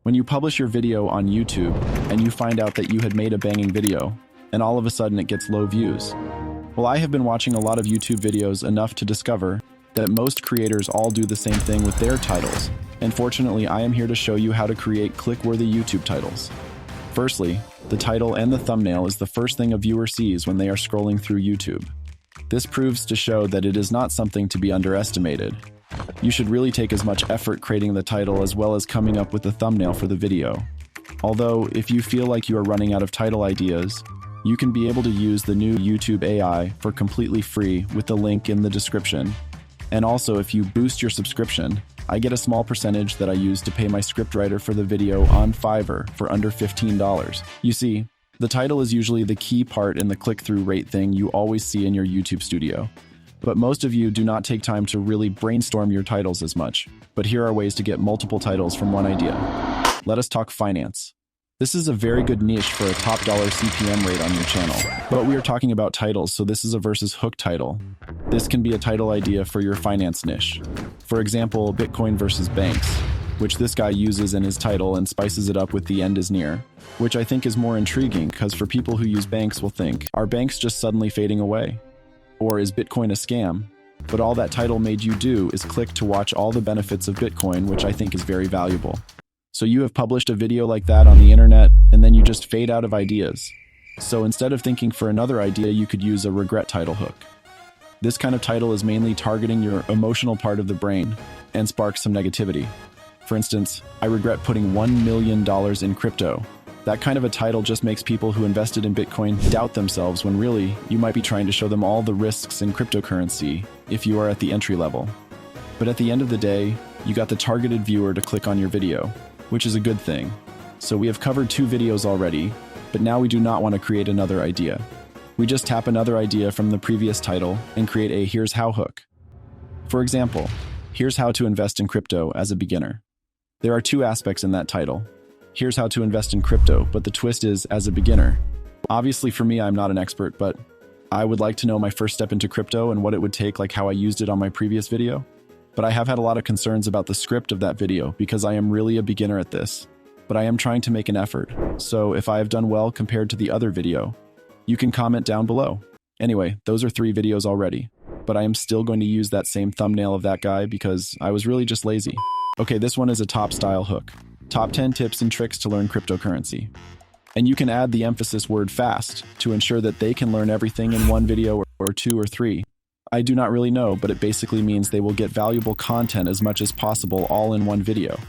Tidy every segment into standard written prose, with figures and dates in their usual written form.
When you publish your video on YouTube and you find out that you had made a banging video, and all of a sudden it gets low views. Well, I have been watching a lot of YouTube videos enough to discover that most creators all do the same thing with their titles. And fortunately, I am here to show you how to create click-worthy YouTube titles. Firstly, the title and the thumbnail is the first thing a viewer sees when they are scrolling through YouTube. This proves to show that it is not something to be underestimated. You should really take as much effort creating the title as well as coming up with the thumbnail for the video. Although, if you feel like you are running out of title ideas, you can be able to use the new YouTube AI for completely free with the link in the description. And also, if you boost your subscription, I get a small percentage that I use to pay my scriptwriter for the video on Fiverr for under $15. You see, the title is usually the key part in the click-through rate thing you always see in your YouTube studio. But most of you do not take time to really brainstorm your titles as much. But here are ways to get multiple titles from one idea. Let us talk finance. This is a very good niche for a top dollar CPM rate on your channel. But we are talking about titles, so this is a versus hook title. This can be a title idea for your finance niche. For example, Bitcoin versus banks, which this guy uses in his title and spices it up with the end is near, which I think is more intriguing because for people who use banks will think, are banks just suddenly fading away? Or is Bitcoin a scam? But all that title made you do is click to watch all the benefits of Bitcoin, which I think is very valuable. So you have published a video like that on the internet, and then you just fade out of ideas. So instead of thinking for another idea, you could use a regret title hook. This kind of title is mainly targeting your emotional part of the brain and sparks some negativity. For instance, I regret putting $1 million in crypto. That kind of a title just makes people who invested in Bitcoin doubt themselves when really, you might be trying to show them all the risks in cryptocurrency if you are at the entry level. But at the end of the day, you got the targeted viewer to click on your video, which is a good thing. So we have covered 2 videos already, but now we do not want to create another idea. We just tap another idea from the previous title and create a here's how hook. For example, here's how to invest in crypto as a beginner. There are 2 aspects in that title. Here's how to invest in crypto, but the twist is as a beginner. Obviously for me, I'm not an expert, but I would like to know my first step into crypto and what it would take, like how I used it on my previous video. But I have had a lot of concerns about the script of that video because I am really a beginner at this. But I am trying to make an effort. So if I have done well compared to the other video, you can comment down below. Anyway, those are 3 videos already, but I am still going to use that same thumbnail of that guy because I was really just lazy. Okay, this one is a top style hook. Top 10 tips and tricks to learn cryptocurrency. And you can add the emphasis word fast to ensure that they can learn everything in one video or 2 or 3. I do not really know, but it basically means they will get valuable content as much as possible all in one video,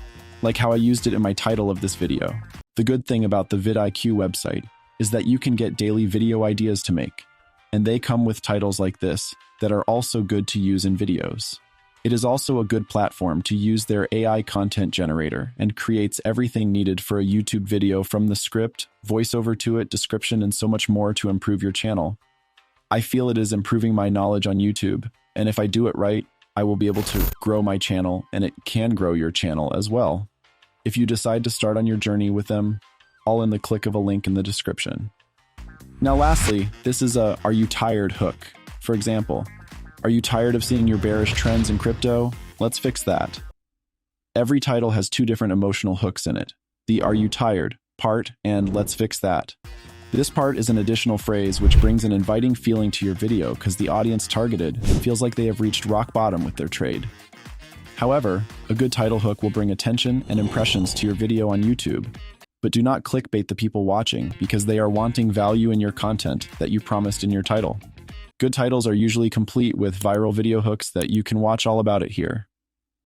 like how I used it in my title of this video. The good thing about the vidIQ website is that you can get daily video ideas to make, and they come with titles like this that are also good to use in videos. It is also a good platform to use their AI content generator and creates everything needed for a YouTube video from the script, voiceover to it, description, and so much more to improve your channel. I feel it is improving my knowledge on YouTube, and if I do it right, I will be able to grow my channel, and it can grow your channel as well. If you decide to start on your journey with them, all in the click of a link in the description. Now lastly, this is a "Are you tired?" hook. For example, are you tired of seeing your bearish trends in crypto? Let's fix that. Every title has 2 different emotional hooks in it. The "Are you tired?" part and "Let's fix that." This part is an additional phrase which brings an inviting feeling to your video because the audience targeted feels like they have reached rock bottom with their trade. However, a good title hook will bring attention and impressions to your video on YouTube. But do not clickbait the people watching because they are wanting value in your content that you promised in your title. Good titles are usually complete with viral video hooks that you can watch all about it here.